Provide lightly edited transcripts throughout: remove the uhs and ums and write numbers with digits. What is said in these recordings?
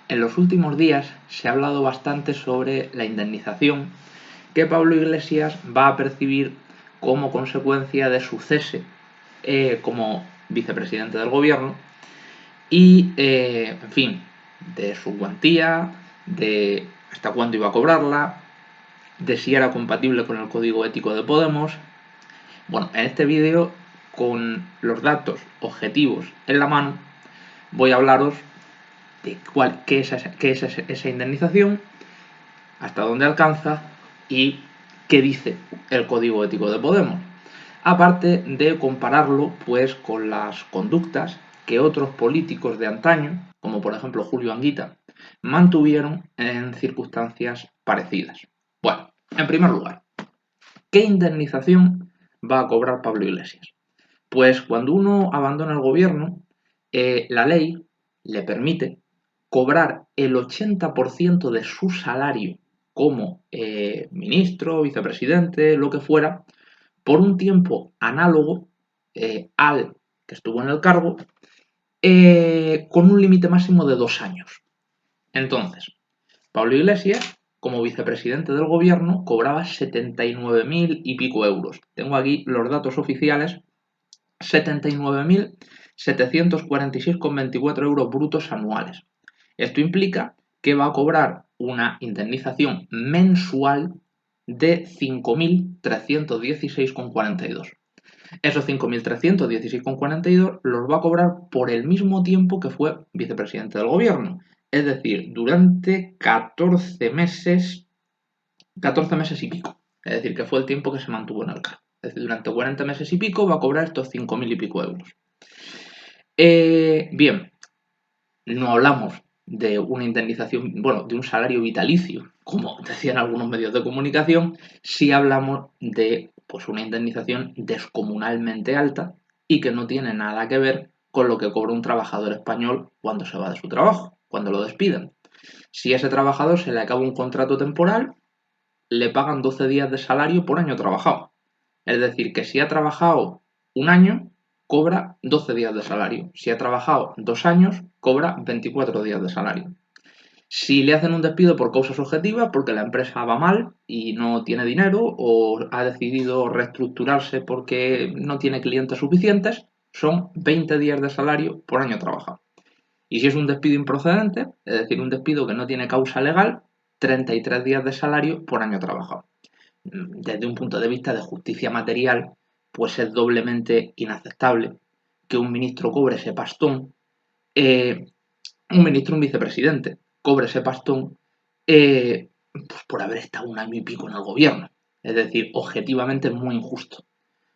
En los últimos días se ha hablado bastante sobre la indemnización que Pablo Iglesias va a percibir como consecuencia de su cese como vicepresidente del gobierno y, en fin, de su cuantía, de hasta cuándo iba a cobrarla, de si era compatible con el código ético de Podemos. Bueno, en este vídeo, con los datos objetivos en la mano, voy a hablaros de qué es esa indemnización, hasta dónde alcanza y qué dice el código ético de Podemos. Aparte de compararlo pues con las conductas que otros políticos de antaño, como por ejemplo Julio Anguita, mantuvieron en circunstancias parecidas. Bueno, en primer lugar, ¿qué indemnización va a cobrar Pablo Iglesias? Pues cuando uno abandona el gobierno, la ley le permite cobrar el 80% de su salario como ministro, vicepresidente, lo que fuera, por un tiempo análogo al que estuvo en el cargo, con un límite máximo de 2 años. Entonces, Pablo Iglesias, como vicepresidente del gobierno, cobraba 79.000 y pico euros. Tengo aquí los datos oficiales: 79.746,24 euros brutos anuales. Esto implica que va a cobrar una indemnización mensual de 5.316,42. Esos 5.316,42 los va a cobrar por el mismo tiempo que fue vicepresidente del gobierno, es decir, durante 14 meses y pico. Es decir, que fue el tiempo que se mantuvo en el cargo. Es decir, durante 40 meses y pico va a cobrar estos 5.000 y pico euros. Bien, no hablamos de una indemnización, bueno, de un salario vitalicio, como decían algunos medios de comunicación. Sí hablamos de pues, una indemnización descomunalmente alta y que no tiene nada que ver con lo que cobra un trabajador español cuando se va de su trabajo, cuando lo despiden. Si a ese trabajador se le acaba un contrato temporal, le pagan 12 días de salario por año trabajado. Es decir, que si ha trabajado un año, cobra 12 días de salario. Si ha trabajado 2 años, cobra 24 días de salario. Si le hacen un despido por causas objetivas, porque la empresa va mal y no tiene dinero, o ha decidido reestructurarse porque no tiene clientes suficientes, son 20 días de salario por año trabajado. Y si es un despido improcedente, es decir, un despido que no tiene causa legal, 33 días de salario por año trabajado. Desde un punto de vista de justicia material, pues es doblemente inaceptable que un ministro cobre ese pastón, un vicepresidente, cobre ese pastón pues por haber estado un año y pico en el gobierno. Es decir, objetivamente es muy injusto.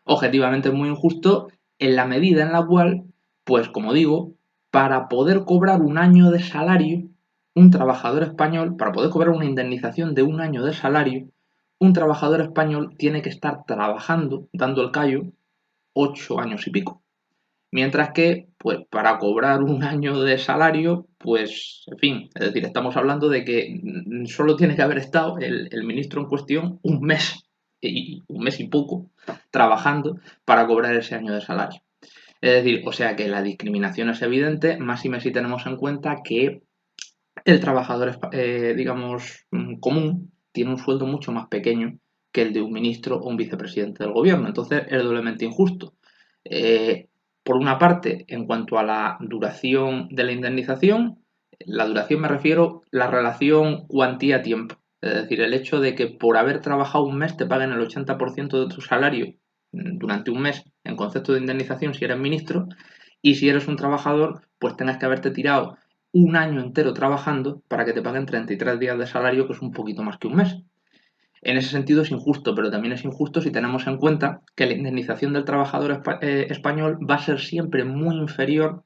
Objetivamente es muy injusto en la medida en la cual, pues como digo, para poder cobrar un año de salario, un trabajador español, para poder cobrar una indemnización de un año de salario, un trabajador español tiene que estar trabajando, dando el callo, 8 años y pico. Mientras que, pues para cobrar un año de salario, pues, en fin, es decir, estamos hablando de que solo tiene que haber estado el ministro en cuestión un mes y poco, trabajando para cobrar ese año de salario. Es decir, o sea que la discriminación es evidente, máxime si tenemos en cuenta que el trabajador, digamos, común, tiene un sueldo mucho más pequeño que el de un ministro o un vicepresidente del gobierno. Entonces es doblemente injusto. Eh, por una parte, en cuanto a la duración de la indemnización, la duración me refiero a la relación cuantía-tiempo. Es decir, el hecho de que por haber trabajado un mes te paguen el 80% de tu salario durante un mes en concepto de indemnización si eres ministro, y si eres un trabajador, pues tengas que haberte tirado un año entero trabajando para que te paguen 33 días de salario, que es un poquito más que un mes. En ese sentido es injusto, pero también es injusto si tenemos en cuenta que la indemnización del trabajador español va a ser siempre muy inferior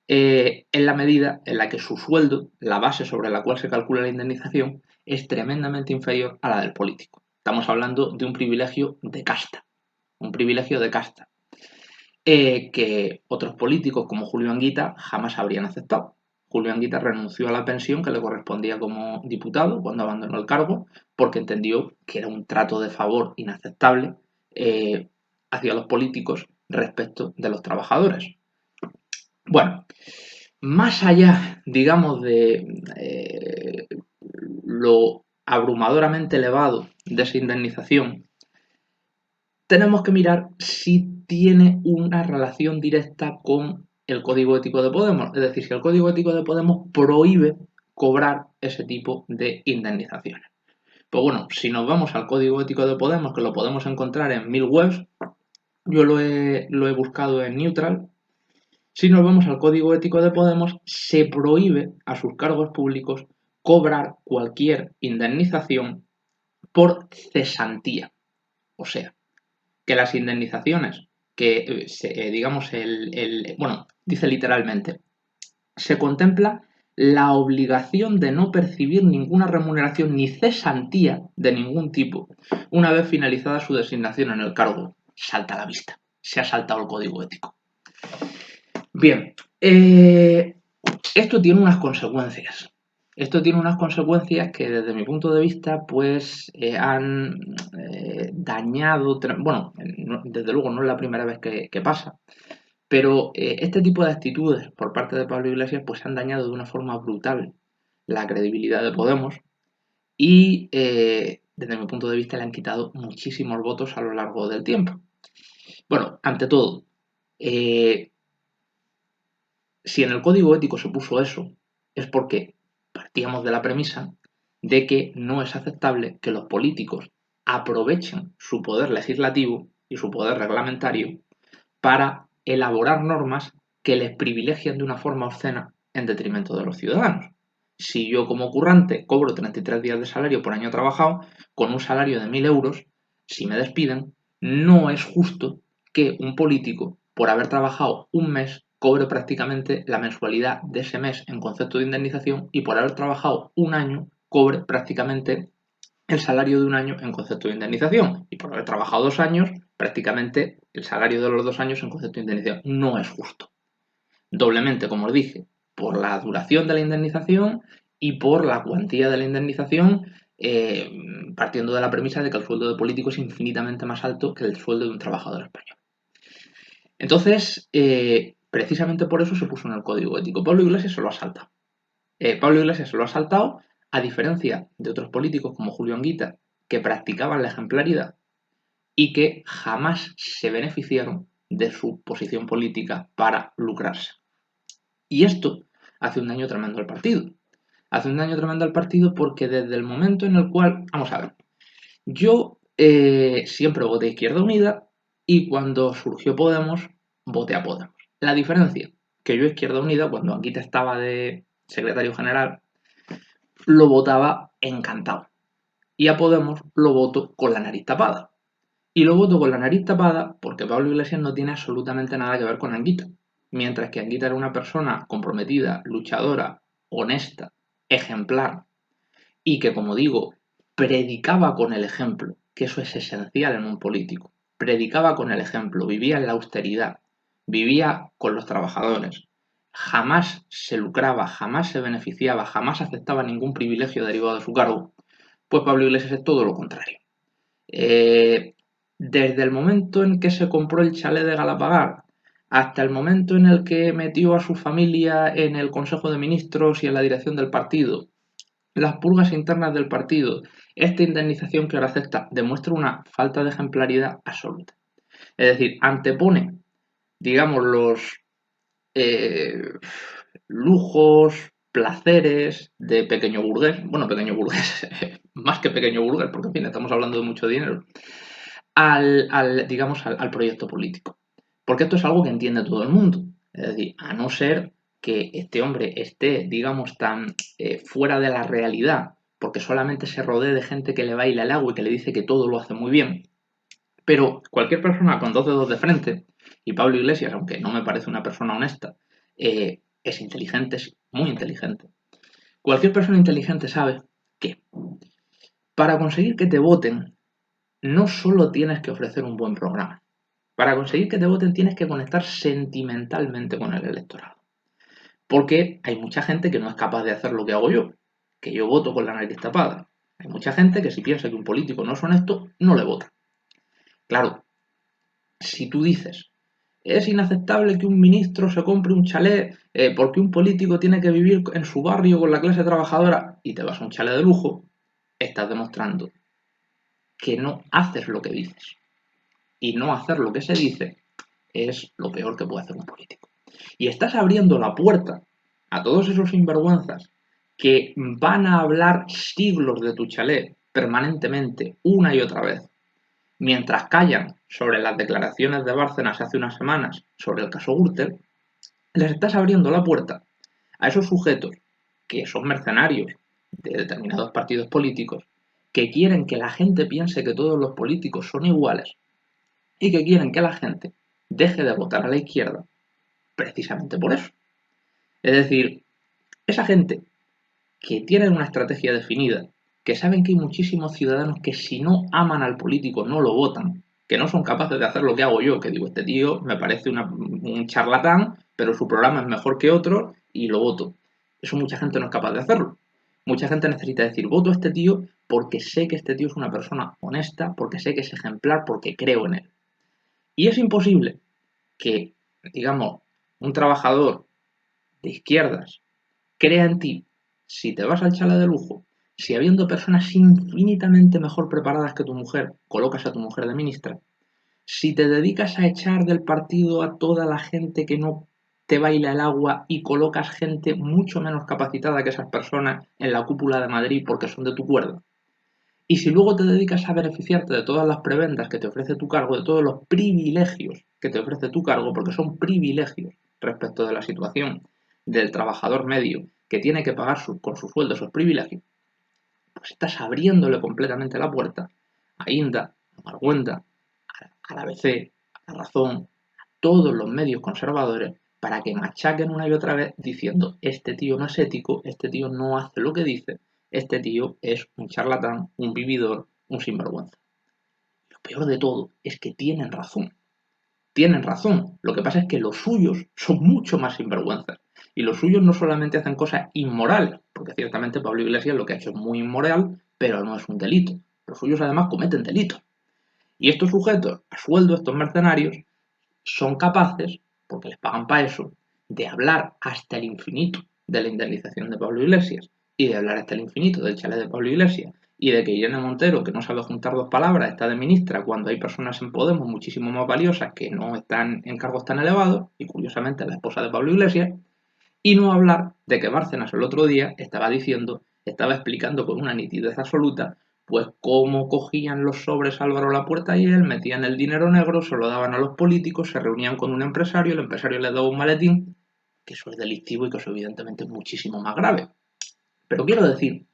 en la medida en la que su sueldo, la base sobre la cual se calcula la indemnización, es tremendamente inferior a la del político. Estamos hablando de un privilegio de casta, que otros políticos como Julio Anguita jamás habrían aceptado. Julio Anguita renunció a la pensión que le correspondía como diputado cuando abandonó el cargo porque entendió que era un trato de favor inaceptable hacia los políticos respecto de los trabajadores. Bueno, más allá digamos, de lo abrumadoramente elevado de esa indemnización, tenemos que mirar si tiene una relación directa con el Código Ético de Podemos. Es decir, si el Código Ético de Podemos prohíbe cobrar ese tipo de indemnizaciones. Pues bueno, si nos vamos al Código Ético de Podemos, que lo podemos encontrar en 1000 webs, yo lo he buscado en Neutral. Si nos vamos al Código Ético de Podemos, se prohíbe a sus cargos públicos cobrar cualquier indemnización por cesantía. O sea, que las indemnizaciones que, digamos, bueno, dice literalmente, se contempla la obligación de no percibir ninguna remuneración ni cesantía de ningún tipo una vez finalizada su designación en el cargo. Salta a la vista. Se ha saltado el código ético. Bien, esto tiene unas consecuencias. Esto tiene unas consecuencias que desde mi punto de vista pues han dañado, bueno, desde luego no es la primera vez que pasa, pero este tipo de actitudes por parte de Pablo Iglesias pues han dañado de una forma brutal la credibilidad de Podemos y desde mi punto de vista le han quitado muchísimos votos a lo largo del tiempo. Bueno, ante todo, si en el código ético se puso eso, es porque partíamos de la premisa de que no es aceptable que los políticos aprovechen su poder legislativo y su poder reglamentario para elaborar normas que les privilegian de una forma obscena en detrimento de los ciudadanos. Si yo como currante cobro 33 días de salario por año trabajado, con un salario de 1000 euros, si me despiden, no es justo que un político, por haber trabajado un mes, cobre prácticamente la mensualidad de ese mes en concepto de indemnización y por haber trabajado un año, cobre prácticamente el salario de un año en concepto de indemnización y por haber trabajado 2 años, prácticamente el salario de los 2 años en concepto de indemnización. No es justo. Doblemente, como os dije, por la duración de la indemnización y por la cuantía de la indemnización, partiendo de la premisa de que el sueldo de político es infinitamente más alto que el sueldo de un trabajador español. Entonces, precisamente por eso se puso en el código ético. Pablo Iglesias se lo ha saltado. Pablo Iglesias se lo ha saltado, a diferencia de otros políticos como Julio Anguita, que practicaban la ejemplaridad y que jamás se beneficiaron de su posición política para lucrarse. Y esto hace un daño tremendo al partido. Hace un daño tremendo al partido porque desde el momento en el cual, vamos a ver, yo siempre voté a Izquierda Unida y cuando surgió Podemos, voté a Podemos. La diferencia, que yo a Izquierda Unida, cuando Anguita estaba de secretario general, lo votaba encantado. Y a Podemos lo voto con la nariz tapada. Y lo voto con la nariz tapada porque Pablo Iglesias no tiene absolutamente nada que ver con Anguita. Mientras que Anguita era una persona comprometida, luchadora, honesta, ejemplar y que, como digo, predicaba con el ejemplo, que eso es esencial en un político. Predicaba con el ejemplo, vivía en la austeridad, vivía con los trabajadores, jamás se lucraba, jamás se beneficiaba, jamás aceptaba ningún privilegio derivado de su cargo. Pues Pablo Iglesias es todo lo contrario. Desde el momento en que se compró el chalet de Galapagar hasta el momento en el que metió a su familia en el Consejo de Ministros y en la dirección del partido, las purgas internas del partido, esta indemnización que ahora acepta, demuestra una falta de ejemplaridad absoluta. Es decir, antepone, digamos, los lujos, placeres de pequeño burgués, bueno, pequeño burgués, más que pequeño burgués, porque en fin, estamos hablando de mucho dinero, digamos, al proyecto político. Porque esto es algo que entiende todo el mundo. Es decir, a no ser que este hombre esté, digamos, tan fuera de la realidad, porque solamente se rodee de gente que le baila el agua y que le dice que todo lo hace muy bien. Pero cualquier persona con 2 dedos de frente, y Pablo Iglesias, aunque no me parece una persona honesta, es inteligente, es muy inteligente. Cualquier persona inteligente sabe que para conseguir que te voten, no solo tienes que ofrecer un buen programa. Para conseguir que te voten tienes que conectar sentimentalmente con el electorado. Porque hay mucha gente que no es capaz de hacer lo que hago yo, que yo voto con la nariz tapada. Hay mucha gente que si piensa que un político no es honesto, no le vota. Claro, si tú dices, Es inaceptable que un ministro se compre un chalet porque un político tiene que vivir en su barrio con la clase trabajadora y te vas a un chalet de lujo. Estás demostrando que no haces lo que dices. Y no hacer lo que se dice es lo peor que puede hacer un político. Y estás abriendo la puerta a todos esos sinvergüenzas que van a hablar siglos de tu chalet permanentemente, una y otra vez, mientras callan sobre las declaraciones de Bárcenas hace unas semanas sobre el caso Gürtel. Les estás abriendo la puerta a esos sujetos que son mercenarios de determinados partidos políticos, que quieren que la gente piense que todos los políticos son iguales y que quieren que la gente deje de votar a la izquierda precisamente por eso. Es decir, esa gente que tiene una estrategia definida, que saben que hay muchísimos ciudadanos que si no aman al político no lo votan, que no son capaces de hacer lo que hago yo, que digo, este tío me parece un charlatán, pero su programa es mejor que otro y lo voto. Eso mucha gente no es capaz de hacerlo. Mucha gente necesita decir, voto a este tío porque sé que este tío es una persona honesta, porque sé que es ejemplar, porque creo en él. Y es imposible que, digamos, un trabajador de izquierdas crea en ti si te vas al chalet de lujo, si habiendo personas infinitamente mejor preparadas que tu mujer, colocas a tu mujer de ministra, si te dedicas a echar del partido a toda la gente que no te baila el agua y colocas gente mucho menos capacitada que esas personas en la cúpula de Madrid porque son de tu cuerda, y si luego te dedicas a beneficiarte de todas las prebendas que te ofrece tu cargo, de todos los privilegios que te ofrece tu cargo, porque son privilegios respecto de la situación del trabajador medio que tiene que pagar con su sueldo esos privilegios, pues estás abriéndole completamente la puerta a Inda, a Marguenda, a la ABC, a La Razón, a todos los medios conservadores para que machaquen una y otra vez diciendo este tío no es ético, este tío no hace lo que dice, este tío es un charlatán, un vividor, un sinvergüenza. Lo peor de todo es que tienen razón. Tienen razón. Lo que pasa es que los suyos son mucho más sinvergüenzas. Y los suyos no solamente hacen cosas inmorales, porque ciertamente Pablo Iglesias lo que ha hecho es muy inmoral, pero no es un delito. Los suyos además cometen delitos. Y estos sujetos, a sueldo, estos mercenarios, son capaces, porque les pagan para eso, de hablar hasta el infinito de la indemnización de Pablo Iglesias y de hablar hasta el infinito del chalet de Pablo Iglesias y de que Irene Montero, que no sabe juntar dos palabras, está de ministra cuando hay personas en Podemos muchísimo más valiosas que no están en cargos tan elevados, y curiosamente la esposa de Pablo Iglesias, y no hablar de que Bárcenas el otro día estaba diciendo, estaba explicando con una nitidez absoluta, pues cómo cogían los sobres Álvaro Lapuerta y él, metían el dinero negro, se lo daban a los políticos, se reunían con un empresario, el empresario les daba un maletín, que eso es delictivo y que eso evidentemente es muchísimo más grave. Pero quiero decir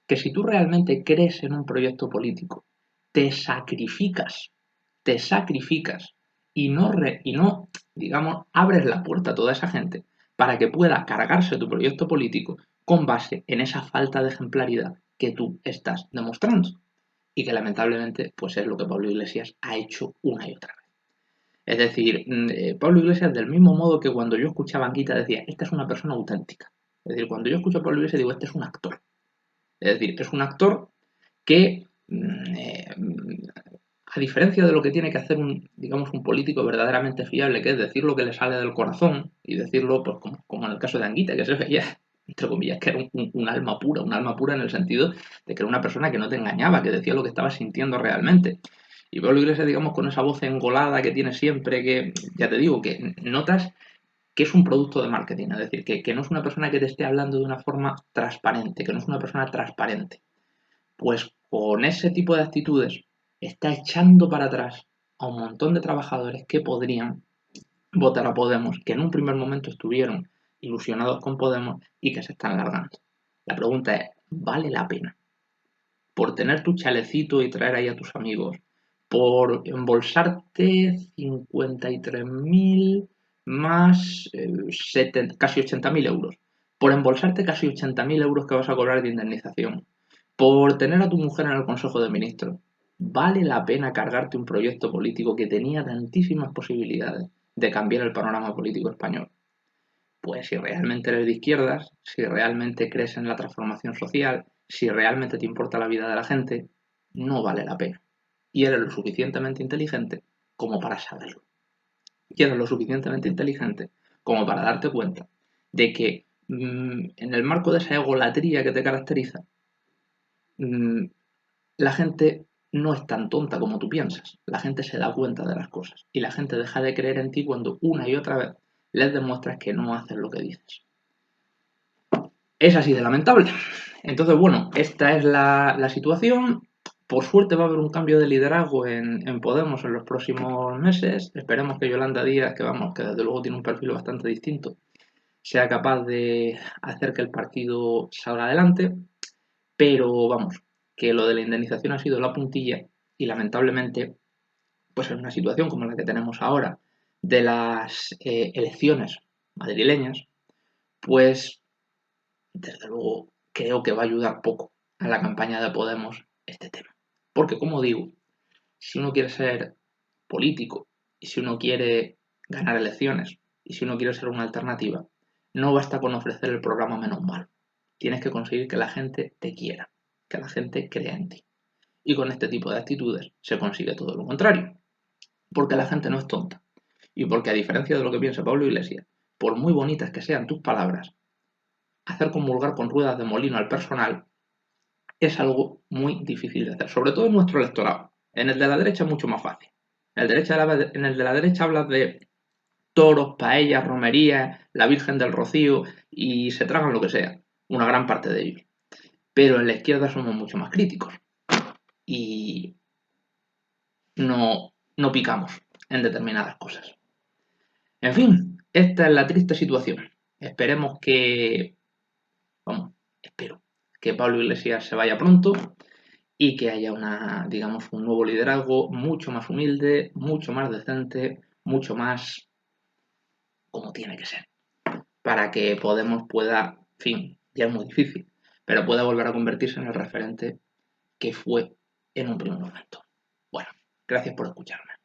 que si tú realmente crees en un proyecto político, te sacrificas, te sacrificas y no, digamos, abres la puerta a toda esa gente para que pueda cargarse tu proyecto político con base en esa falta de ejemplaridad que tú estás demostrando y que lamentablemente pues es lo que Pablo Iglesias ha hecho una y otra vez. Es decir, Pablo Iglesias del mismo modo que cuando yo escuchaba a Anguita decía, esta es una persona auténtica. Es decir, cuando yo escucho a Pablo Iglesias digo, este es un actor. Es decir, es un actor que, a diferencia de lo que tiene que hacer un, digamos, un político verdaderamente fiable, que es decir lo que le sale del corazón y decirlo, pues como en el caso de Anguita, que se veía, entre comillas, que era un alma pura en el sentido de que era una persona que no te engañaba, que decía lo que estaba sintiendo realmente. Y Pablo Iglesias, digamos, con esa voz engolada que tiene siempre, que ya te digo, que notas que es un producto de marketing, es decir, que no es una persona que te esté hablando de una forma transparente, que no es una persona transparente. Pues con ese tipo de actitudes está echando para atrás a un montón de trabajadores que podrían votar a Podemos, que en un primer momento estuvieron ilusionados con Podemos y que se están largando. La pregunta es, ¿vale la pena? Por tener tu chalecito y traer ahí a tus amigos, por embolsarte 53.000 más casi 80.000 euros, por embolsarte casi 80.000 euros que vas a cobrar de indemnización, por tener a tu mujer en el Consejo de Ministros, ¿vale la pena cargarte un proyecto político que tenía tantísimas posibilidades de cambiar el panorama político español? Pues si realmente eres de izquierdas, si realmente crees en la transformación social, si realmente te importa la vida de la gente, no vale la pena. Y eres lo suficientemente inteligente como para saberlo. y eres lo suficientemente inteligente como para darte cuenta de que en el marco de esa egolatría que te caracteriza, mm, la gente no es tan tonta como tú piensas. La gente se da cuenta de las cosas y la gente deja de creer en ti cuando una y otra vez les demuestras que no haces lo que dices. Es así de lamentable. Entonces, bueno, esta es la situación. Por suerte va a haber un cambio de liderazgo en Podemos en los próximos meses. Esperemos que Yolanda Díaz, que vamos, que desde luego tiene un perfil bastante distinto, sea capaz de hacer que el partido salga adelante. Pero vamos, que lo de la indemnización ha sido la puntilla y lamentablemente, pues en una situación como la que tenemos ahora de las elecciones madrileñas, pues desde luego creo que va a ayudar poco a la campaña de Podemos este tema. Porque como digo, si uno quiere ser político y si uno quiere ganar elecciones y si uno quiere ser una alternativa, no basta con ofrecer el programa menos mal. Tienes que conseguir que la gente te quiera, que la gente crea en ti. Y con este tipo de actitudes se consigue todo lo contrario. Porque la gente no es tonta. Y porque a diferencia de lo que piensa Pablo Iglesias, por muy bonitas que sean tus palabras, hacer comulgar con ruedas de molino al personal es algo muy difícil de hacer, sobre todo en nuestro electorado. En el de la derecha es mucho más fácil. En el de la derecha hablas de toros, paellas, romerías, la Virgen del Rocío y se tragan lo que sea, una gran parte de ellos. Pero en la izquierda somos mucho más críticos y no picamos en determinadas cosas. En fin, esta es la triste situación. Esperemos que, vamos, espero que Pablo Iglesias se vaya pronto y que haya digamos, un nuevo liderazgo mucho más humilde, mucho más decente, mucho más como tiene que ser, para que Podemos pueda, en fin, ya es muy difícil, pero pueda volver a convertirse en el referente que fue en un primer momento. Bueno, gracias por escucharme.